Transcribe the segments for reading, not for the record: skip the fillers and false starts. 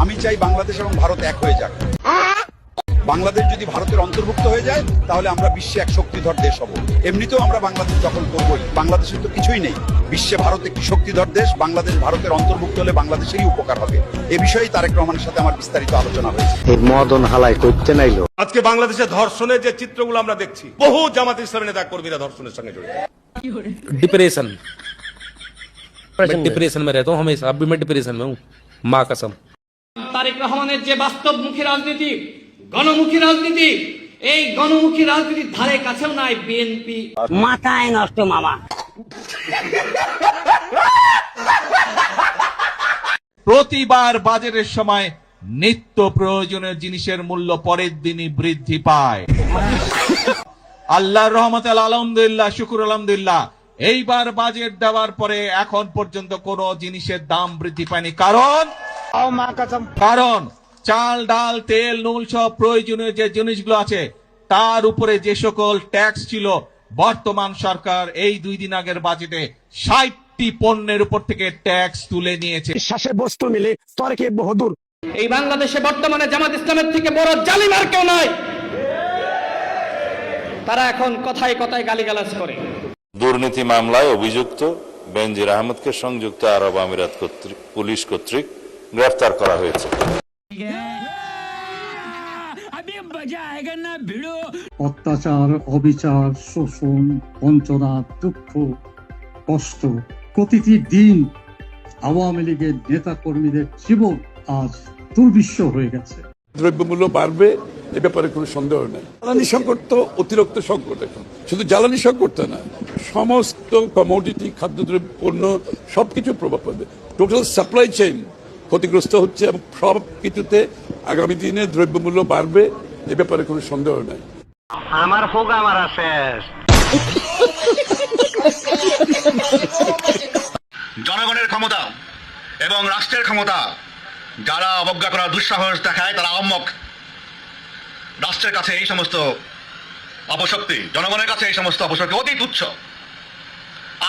আমি চাই বাংলাদেশ এবং ভারত এক হয়ে যাক। বাংলাদেশ যদি ভারতের অন্তর্ভুক্ত হয়ে যায় তাহলে আমরা বিশ্বে এক শক্তিধর দেশ হব। এমনিতেও আমরা বাংলাদেশ দখল করবই, বাংলাদেশের তো কিছুই নেই। বিশ্বে ভারত একটি শক্তিধর দেশ, বাংলাদেশ ভারতের অন্তর্ভুক্ত হলে বাংলাদেশেরই উপকার হবে। এ বিষয়ে তারেক রহমানের সাথে আমার বিস্তারিত আলোচনা হয়েছে। মদন হালাই করতে নাইলো। আজকে বাংলাদেশে ধর্ষণের যে চিত্রগুলো আমরা দেখছি, বহু জামাত ইসলামী নেতা কর্মীরা ধর্ষণের সঙ্গে জড়িত। डिप्रेशन डिप्रेशन में रहता हूँ हमेशा, अब भी मैं डिप्रेशन में हूँ, माँ कसम। তারেক রহমানের যে বাস্তবমুখী রাজনীতি, গণমুখী রাজনীতি, এই গণমুখী রাজনীতির ধারে কাছেও নাই বিএনপি। মাথায় নষ্ট মামা। প্রতিবার বাজারের সময় নিত্য প্রয়োজনীয় জিনিসের মূল্য পরের দিনই বৃদ্ধি পায়। আল্লাহর রহমতে আলহামদুলিল্লাহ, শুকুর আলহামদুলিল্লাহ, এইবার বাজেট দেওয়ার পরে এখন পর্যন্ত কোন জিনিসের দাম বৃদ্ধি পায়নি। কারণ চাল, ডাল, তেল, নুন সব প্রয়োজনীয় যে জিনিসগুলো আছে তার উপরে যে সকল ট্যাক্স ছিল, বর্তমান সরকার এই 2 দিন আগের বাজেটে 60টি পণ্যের উপর থেকে ট্যাক্স তুলে নিয়েছে। শ্বাসের বস্তু মিলে তরকে বহুদূর। এই বাংলাদেশে বর্তমানে জামাত ইসলামের থেকে বড় জালিম আর কেউ নাই। তারা এখন কথায় কথায় গালিগালাজ করে। দুর্নীতি মামলায় অভিযুক্ত বেনজির আহমেদকে সংযুক্ত আরব আমিরাত পুলিশ কর্তৃক গ্রেফতার করা হয়েছে। অত্যাচার, অবিচার, শোষণ, বঞ্চনা, দুঃখ, কষ্ট, প্রতিটি দিন আওয়ামী লীগের নেতা কর্মীদের জীবন আজ দুর্বিষহ হয়ে গেছে। দ্রব্যমূল্য বাড়বে, এ ব্যাপারে কোনো সন্দেহ নেই। জ্বালানি সংকট তো অতিরিক্ত সংকট, এখন শুধু জ্বালানি সংকট না, সমস্ত কমোডিটি, খাদ্যদ্রব্য, পণ্য সবকিছু প্রভাব পাবে। টোটাল সাপ্লাই চেইন ক্ষতিগ্রস্ত হচ্ছে এবং সব কিছুতে আগামী দিনে দ্রব্যমূল্য বাড়বে, এ ব্যাপারে কোনো সন্দেহ নেই। আমার হোগা মারা শেষ। জনগণের ক্ষমতা এবং রাষ্ট্রের ক্ষমতা যারা অবজ্ঞা করার দুঃসাহস দেখায় তারা আহম্মক। রাষ্ট্রের কাছে এই সমস্ত অপশক্তি, জনগণের কাছে এই সমস্ত অপশক্তি অতি তুচ্ছ।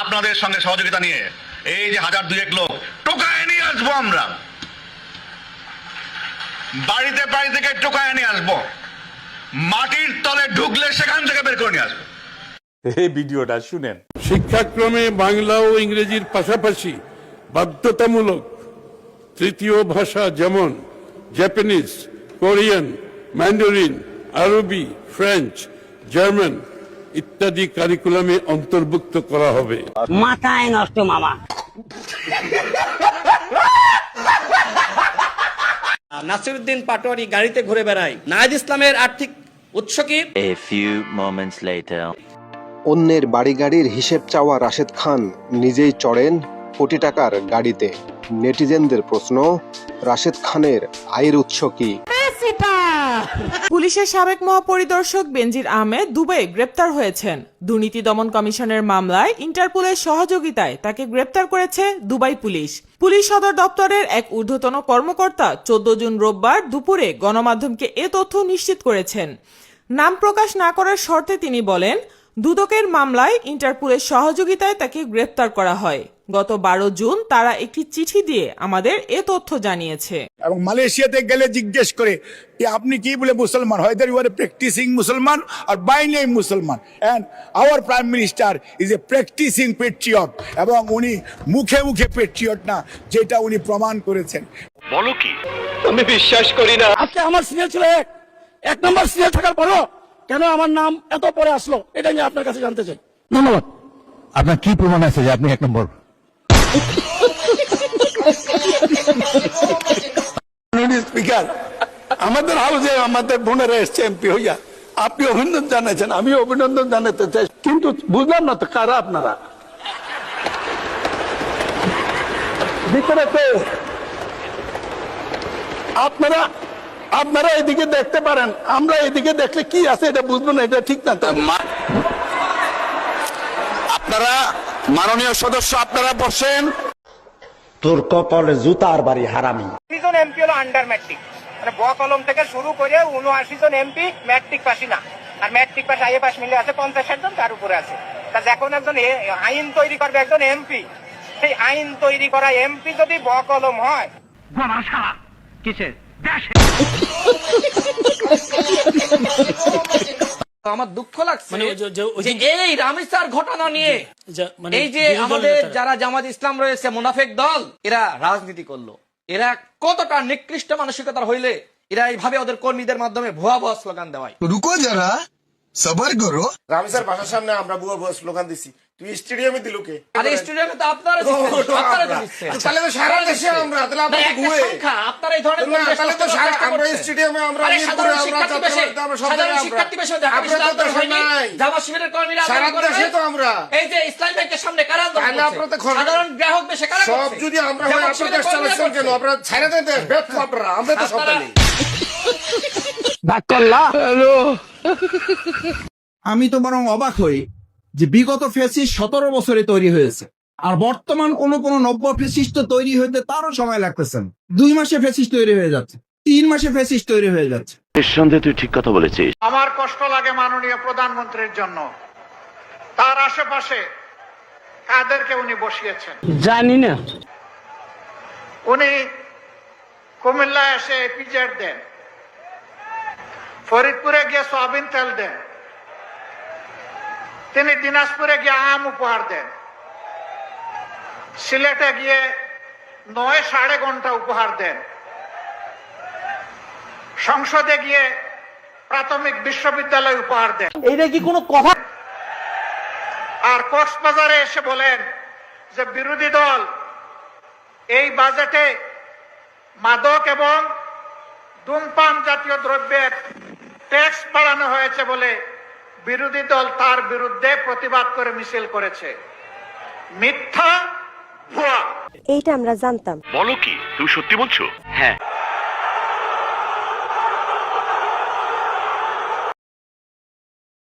আপনাদের সঙ্গে সহযোগিতা নিয়ে এই যে 1000-2 লোক টোকায় নিয়ে আসবো, আমরা বাড়িতে বাড়ি থেকে টোকায় নিয়ে আসবো, মাটির তলে ঢুকলে সেখান থেকে বের করে নিয়ে আসবো। এই ভিডিওটা শুনেন। শিক্ষাক্রমে বাংলা ও ইংরেজির পাশাপাশি বাধ্যতামূলক তৃতীয় ভাষা যেমন জাপানিজ, কোরিয়ান, ম্যান্ডারিন, আরবি, ফ্রেঞ্চ, জার্মান ইত্যাদি কারিকুলামে অন্তর্ভুক্ত করা হবে। মাথায় নষ্ট মামা। নাসিরউদ্দিন পাটোয়ারি গাড়িতে ঘুরে বেড়ায়। নাহিদ ইসলামের আর্থিক উৎস কি? A few moments later. অন্যের বাড়ি গাড়ির হিসেব চাওয়া রাশেদ খান নিজেই চড়েন কোটি টাকার গাড়িতে। নেটিজেনদের প্রশ্ন, রাশেদ খানের আয়ের উৎস কি? পুলিশের সাবেক মহাপরিদর্শক বেনজির আহমেদ দুবাইয়ে গ্রেপ্তার হয়েছেন। দুর্নীতি দমন কমিশনের মামলায় ইন্টারপোলের সহযোগিতায় তাকে গ্রেপ্তার করেছে দুবাই পুলিশ। পুলিশ সদর দপ্তরের এক ঊর্ধ্বতন কর্মকর্তা 14 জুন রোববার দুপুরে গণমাধ্যমকে এ তথ্য নিশ্চিত করেছেন। নাম প্রকাশ না করার শর্তে তিনি বলেন, দুদকের মামলায় ইন্টারপোলের সহযোগিতায় তাকে গ্রেপ্তার করা হয়। গত 12 জুন তারা একটি চিঠি দিয়ে আমাদের এ তথ্য জানিয়েছে। এবং মালয়েশিয়াতে গেলে জিজ্ঞেস করে যে আপনি কি বলে মুসলমান, হয়তো ইউ আর এ প্র্যাকটিসিং মুসলমান আর বাই নেম মুসলমান, and our prime minister is a practicing patriot. এবং উনি মুখে মুখে পেট্রিয়ট না, যেটা উনি প্রমাণ করেছেন। বলো কি? আমি বিশ্বাস করি না। আজকে আমার সিরিয়াল ছিল এক নম্বর সিরিয়াল থাকার পরও কেন আমার নাম এত পরে আসলো, এটা নিয়ে আপনার কাছে জানতে চাই। ধন্যবাদ। আপনার কি প্রমাণ আছে যে আপনি 1 নম্বর? স্পিকার, আমাদের হাউসে আমাদের বোনেরা এসছে এমপি হইয়া, আপনি অভিনন্দন জানাচ্ছেন, আমি অভিনন্দন জানাতে চাই, কিন্তু বুঝলাম না তো কারা আপনারা। ভিতরে তো আপনারা এদিকে দেখতে পারেন, আমরা এদিকে দেখলে কি আছে এটা বুঝবো না, এটা ঠিক না। আপনারা মাননীয় সদস্য, আপনারা বসেন। তোর কপালে জুতার বাড়ি হারামি। 30 জন এমপি হলো আন্ডার ম্যাট্রিক, মানে ব কলম থেকে শুরু করে 79 জন এমপি ম্যাট্রিক পাসই না, আর ম্যাট্রিক পাস আইএ পাস মিলে আছে 50-60 জন, তার উপরে আছে। তা যখন একজন আইন তৈরি করবে একজন এমপি, সেই আইন তৈরি করা এমপি যদি ব কলম হয়, আমার দুঃখ লাগছে যে এই রামেসার ঘটনা নিয়ে এই যে আমাদের যারা জামাত ইসলাম রয়েছে মুনাফিক দল, এরা রাজনীতি করলো। এরা কতটা নিকৃষ্ট মানসিকতার হইলে এরা এইভাবে ওদের কর্মীদের মাধ্যমে ভুয়া ভুয়া স্লোগান দেওয়ায়। রুকো যারা সবার করো। রামেসার বাসার সামনে আমরা বুয়া বুয়া স্লোগান দিছি, তুই স্টেডিয়ামে দিল কে? আরে স্টেডিয়ামে তো আপনারা দিচ্ছেন। তাহলে তো সারা দেশে আমরা, তাহলে আমরা ভুয়ে আপনারা এই ধরনের তাহলে তো আমরা স্টেডিয়ামে আমরা সাধারণ শিক্ষার্থী বেশে জামাত শিবিরের কর্মীরা সারা দেশে তো আমরা এই যে ইসলাম ব্যাংকের সামনে কারা তাহলে আপনারা তো সাধারণ গ্রাহক বেশে কারা সব যদি আমরা হয় আপনারা দেশ চালাচ্ছেন কেন? আপনারা ছাইরা দেন ব্যর্থ আপনারা, আমরা তো সব নেই। আমি তো বরং অবাক হই যে বিগত ফেসিস 17 বছরে তৈরি হয়েছে, আর বর্তমান কোন নব্য ফেসিস্ট তৈরি হইতে তারও সময় লাগতেছে না। 2 মাসে ফেসিস্ট তৈরি হয়ে যাচ্ছে, 3 মাসে ফেসিস্ট তৈরি হয়ে যাচ্ছে। নিঃসন্দেহে তুই ঠিক কথা বলেছিস। আমার কষ্ট লাগে মাননীয় প্রধানমন্ত্রীর জন্য। তার আশেপাশে কাদেরকে উনি বসিয়েছেন জানি না। উনি কুমিল্লায় এসে পিজেড দেন, ফরিদপুরে গিয়ে সয়াবিন তেল দেন, তিনি দিনাজপুরে গিয়ে আম উপহার দেন, সিলেটে গিয়ে 9.5 ঘন্টা উপহার দেন, সংসদে গিয়ে প্রাথমিক বিশ্ববিদ্যালয় উপহার দেন। এইটা কি কোনো কথা? আর কক্সবাজারে এসে বলেন যে বিরোধী দল এই বাজেটে মাদক এবং ধূমপান জাতীয় দ্রব্যের ট্যাক্স বাড়ানো হয়েছে বলে বিরোধী দল তার বিরুদ্ধে প্রতিবাদ করে মিছিল করেছে। মিথ্যা, ভুয়া। এইটা আমরা জানতাম। বলো কি, তুমি সত্যি বলছো? হ্যাঁ।